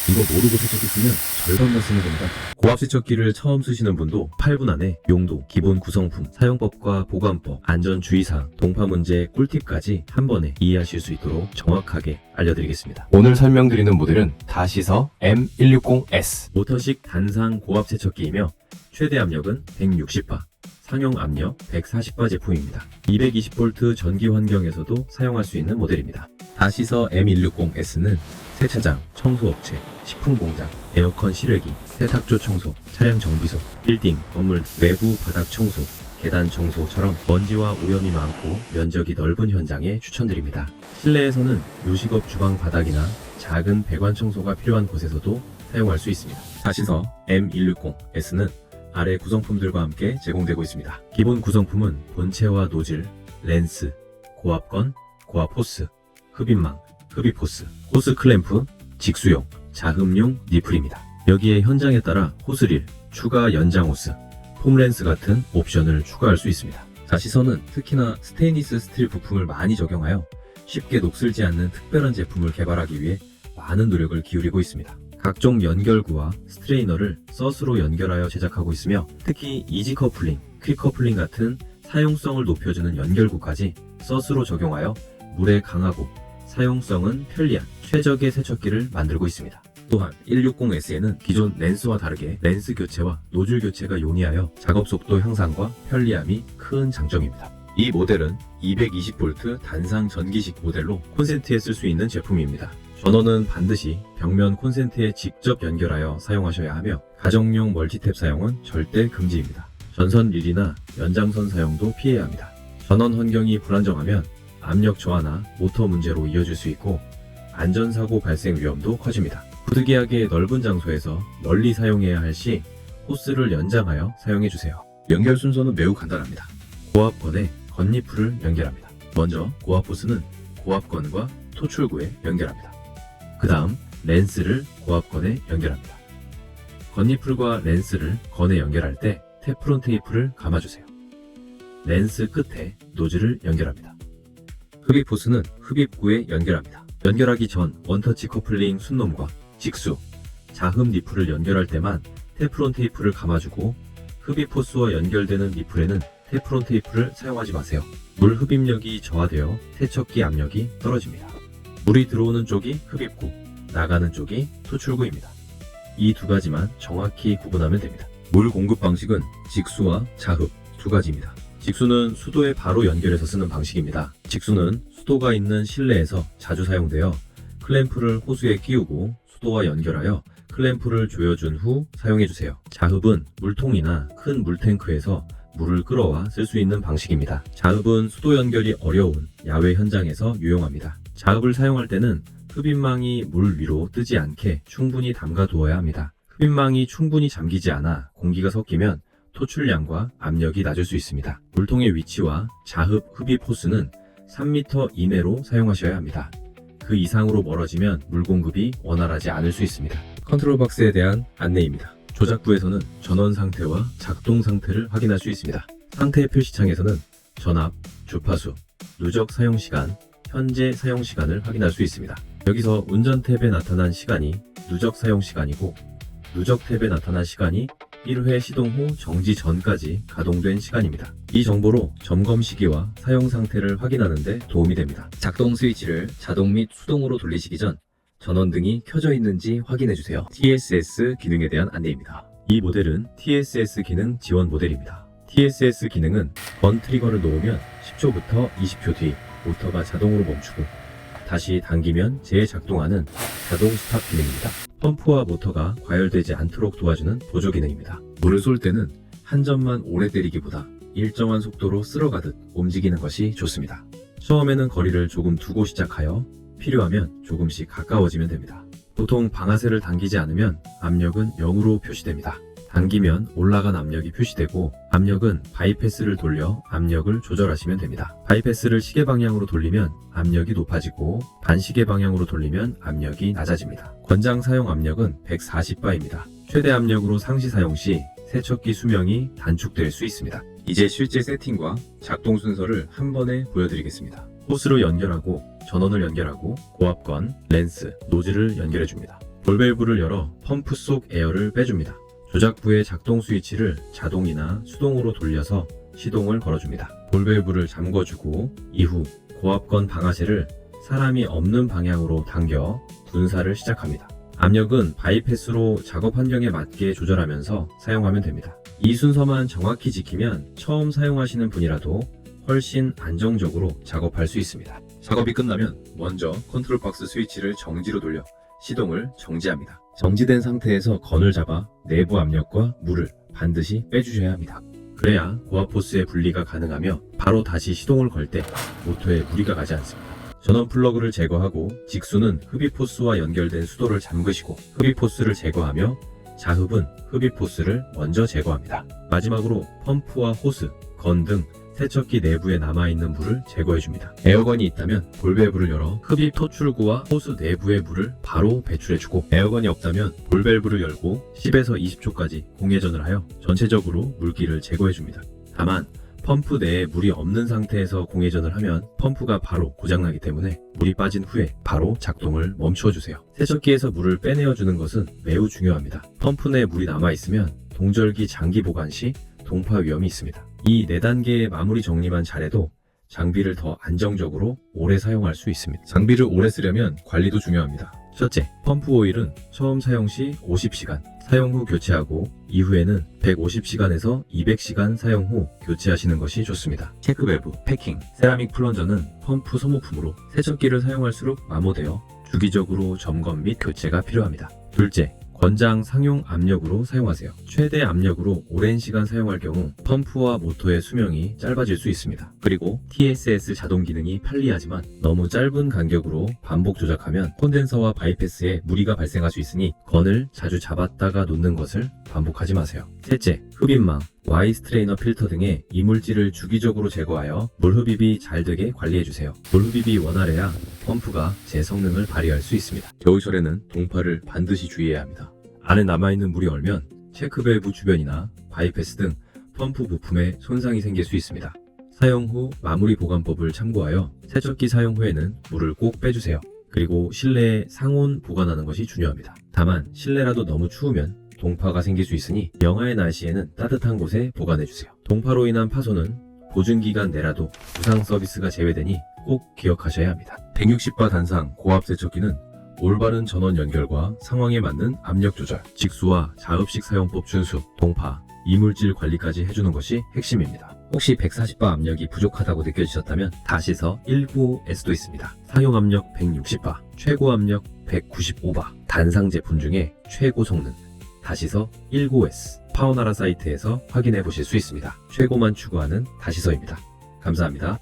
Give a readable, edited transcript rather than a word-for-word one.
이거 모르고 세척기 쓰면 절반만 쓰는 겁니다. 고압 세척기를 처음 쓰시는 분도 8분 안에 용도, 기본 구성품, 사용법과 보관법, 안전주의사항, 동파 문제, 꿀팁까지 한 번에 이해하실 수 있도록 정확하게 알려드리겠습니다. 오늘 설명드리는 모델은 다시서 M160S. 모터식 단상 고압 세척기이며 최대 압력은 160바, 상용 압력 140바 제품입니다. 220V 전기 환경에서도 사용할 수 있는 모델입니다. 다시서 M160S는 세차장, 청소업체, 식품공장, 에어컨 실외기, 세탁조 청소, 차량 정비소, 빌딩, 건물 외부 바닥 청소, 계단 청소처럼 먼지와 오염이 많고 면적이 넓은 현장에 추천드립니다. 실내에서는 요식업 주방 바닥이나 작은 배관 청소가 필요한 곳에서도 사용할 수 있습니다. 다시서 M160S는 아래 구성품들과 함께 제공되고 있습니다. 기본 구성품은 본체와 노즐, 렌스, 고압건, 고압 호스, 흡입망, 흡입 호스, 호스 클램프, 직수용, 자흡용 니플입니다. 여기에 현장에 따라 호스릴, 추가 연장 호스, 폼 렌스 같은 옵션을 추가할 수 있습니다. 다시서는 특히나 스테인리스 스틸 부품을 많이 적용하여 쉽게 녹슬지 않는 특별한 제품을 개발하기 위해 많은 노력을 기울이고 있습니다. 각종 연결구와 스트레이너를 서스로 연결하여 제작하고 있으며 특히 이지 커플링, 퀵 커플링 같은 사용성을 높여주는 연결구까지 서스로 적용하여 물에 강하고 사용성은 편리한 최적의 세척기를 만들고 있습니다. 또한 160S에는 기존 렌스와 다르게 렌스 교체와 노즐 교체가 용이하여 작업 속도 향상과 편리함이 큰 장점입니다. 이 모델은 220V 단상 전기식 모델로 콘센트에 쓸 수 있는 제품입니다. 전원은 반드시 벽면 콘센트에 직접 연결하여 사용하셔야 하며 가정용 멀티탭 사용은 절대 금지입니다. 전선 릴이나 연장선 사용도 피해야 합니다. 전원 환경이 불안정하면 압력 저하나 모터 문제로 이어질 수 있고 안전사고 발생 위험도 커집니다. 부득이하게 넓은 장소에서 멀리 사용해야 할 시 호스를 연장하여 사용해주세요. 연결 순서는 매우 간단합니다. 고압건에 건니플을 연결합니다. 먼저 고압 호스는 고압건과 토출구에 연결합니다. 그 다음 렌스를 고압건에 연결합니다. 건니플과 렌스를 건에 연결할 때 테프론 테이프를 감아주세요. 렌스 끝에 노즐을 연결합니다. 흡입 호스는 흡입구에 연결합니다. 연결하기 전 원터치 커플링 순놈과 직수, 자흡 니플을 연결할 때만 테프론 테이프를 감아주고 흡입 호스와 연결되는 니플에는 테프론 테이프를 사용하지 마세요. 물 흡입력이 저하되어 세척기 압력이 떨어집니다. 물이 들어오는 쪽이 흡입구, 나가는 쪽이 토출구입니다. 이 두 가지만 정확히 구분하면 됩니다. 물 공급 방식은 직수와 자흡 두 가지입니다. 직수는 수도에 바로 연결해서 쓰는 방식입니다. 직수는 수도가 있는 실내에서 자주 사용되어 클램프를 호스에 끼우고 수도와 연결하여 클램프를 조여준 후 사용해주세요. 자흡은 물통이나 큰 물탱크에서 물을 끌어와 쓸 수 있는 방식입니다. 자흡은 수도 연결이 어려운 야외 현장에서 유용합니다. 자흡을 사용할 때는 흡입망이 물 위로 뜨지 않게 충분히 담가 두어야 합니다. 흡입망이 충분히 잠기지 않아 공기가 섞이면 토출량과 압력이 낮을 수 있습니다. 물통의 위치와 자흡 흡입 호스는 3m 이내로 사용하셔야 합니다. 그 이상으로 멀어지면 물 공급이 원활하지 않을 수 있습니다. 컨트롤 박스에 대한 안내입니다. 조작부에서는 전원 상태와 작동 상태를 확인할 수 있습니다. 상태 표시창에서는 전압, 주파수, 누적 사용 시간, 현재 사용 시간을 확인할 수 있습니다. 여기서 운전 탭에 나타난 시간이 누적 사용 시간이고 누적 탭에 나타난 시간이 1회 시동 후 정지 전까지 가동된 시간입니다. 이 정보로 점검 시기와 사용 상태를 확인하는 데 도움이 됩니다. 작동 스위치를 자동 및 수동으로 돌리시기 전 전원등이 켜져 있는지 확인해주세요. TSS 기능에 대한 안내입니다. 이 모델은 TSS 기능 지원 모델입니다. TSS 기능은 번 트리거를 놓으면 10초부터 20초 뒤 모터가 자동으로 멈추고 다시 당기면 재작동하는 자동 스탑 기능입니다. 펌프와 모터가 과열되지 않도록 도와주는 보조 기능입니다. 물을 쏠 때는 한 점만 오래 때리기보다 일정한 속도로 쓸어가듯 움직이는 것이 좋습니다. 처음에는 거리를 조금 두고 시작하여 필요하면 조금씩 가까워지면 됩니다. 보통 방아쇠를 당기지 않으면 압력은 0으로 표시됩니다. 당기면 올라간 압력이 표시되고 압력은 바이패스를 돌려 압력을 조절하시면 됩니다. 바이패스를 시계 방향으로 돌리면 압력이 높아지고 반시계 방향으로 돌리면 압력이 낮아집니다. 권장 사용 압력은 140바입니다. 최대 압력으로 상시 사용 시 세척기 수명이 단축될 수 있습니다. 이제 실제 세팅과 작동 순서를 한 번에 보여드리겠습니다. 호스로 연결하고 전원을 연결하고 고압건, 렌스, 노즐을 연결해줍니다. 볼밸브를 열어 펌프 속 에어를 빼줍니다. 조작부의 작동 스위치를 자동이나 수동으로 돌려서 시동을 걸어줍니다. 볼밸브를 잠궈주고 이후 고압건 방아쇠를 사람이 없는 방향으로 당겨 분사를 시작합니다. 압력은 바이패스로 작업 환경에 맞게 조절하면서 사용하면 됩니다. 이 순서만 정확히 지키면 처음 사용하시는 분이라도 훨씬 안정적으로 작업할 수 있습니다. 작업이 끝나면 먼저 컨트롤 박스 스위치를 정지로 돌려 시동을 정지합니다. 정지된 상태에서 건을 잡아 내부 압력과 물을 반드시 빼주셔야 합니다. 그래야 고압 호스의 분리가 가능하며 바로 다시 시동을 걸 때 모터에 무리가 가지 않습니다. 전원 플러그를 제거하고 직수는 흡입 호스와 연결된 수도를 잠그시고 흡입 호스를 제거하며 자흡은 흡입 호스를 먼저 제거합니다. 마지막으로 펌프와 호스, 건 등 세척기 내부에 남아있는 물을 제거해줍니다. 에어건이 있다면 볼밸브를 열어 흡입 토출구와 호스 내부의 물을 바로 배출해주고, 에어건이 없다면 볼밸브를 열고 10에서 20초까지 공회전을 하여 전체적으로 물기를 제거해줍니다. 다만 펌프 내에 물이 없는 상태에서 공회전을 하면 펌프가 바로 고장나기 때문에 물이 빠진 후에 바로 작동을 멈추어주세요. 세척기에서 물을 빼내어주는 것은 매우 중요합니다. 펌프 내에 물이 남아있으면 동절기 장기 보관 시 동파 위험이 있습니다. 이 4단계의 마무리 정리만 잘해도 장비를 더 안정적으로 오래 사용할 수 있습니다. 장비를 오래 쓰려면 관리도 중요합니다. 첫째, 펌프 오일은 처음 사용 시 50시간, 사용 후 교체하고 이후에는 150시간에서 200시간 사용 후 교체하시는 것이 좋습니다. 체크밸브, 패킹, 세라믹 플런저는 펌프 소모품으로 세척기를 사용할수록 마모되어 주기적으로 점검 및 교체가 필요합니다. 둘째, 권장 상용 압력으로 사용하세요. 최대 압력으로 오랜 시간 사용할 경우 펌프와 모터의 수명이 짧아질 수 있습니다. 그리고 TSS 자동 기능이 편리하지만 너무 짧은 간격으로 반복 조작하면 콘덴서와 바이패스에 무리가 발생할 수 있으니 건을 자주 잡았다가 놓는 것을 반복하지 마세요. 셋째, 흡입망, Y 스트레이너 필터 등의 이물질을 주기적으로 제거하여 물흡입이 잘 되게 관리해주세요. 물흡입이 원활해야 펌프가 제 성능을 발휘할 수 있습니다. 겨울철에는 동파를 반드시 주의해야 합니다. 안에 남아있는 물이 얼면 체크밸브 주변이나 바이패스 등 펌프 부품에 손상이 생길 수 있습니다. 사용 후 마무리 보관법을 참고하여 세척기 사용 후에는 물을 꼭 빼주세요. 그리고 실내에 상온 보관하는 것이 중요합니다. 다만 실내라도 너무 추우면 동파가 생길 수 있으니 영하의 날씨에는 따뜻한 곳에 보관해주세요. 동파로 인한 파손은 보증기간 내라도 무상 서비스가 제외되니 꼭 기억하셔야 합니다. 160바 단상 고압 세척기는 올바른 전원 연결과 상황에 맞는 압력 조절, 직수와 자흡식 사용법 준수, 동파, 이물질 관리까지 해주는 것이 핵심입니다. 혹시 140바 압력이 부족하다고 느껴지셨다면 다시서 195S도 있습니다. 사용 압력 160바, 최고 압력 195바, 단상 제품 중에 최고 성능 다시서 195S, 파워나라 사이트에서 확인해 보실 수 있습니다. 최고만 추구하는 다시서입니다. 감사합니다.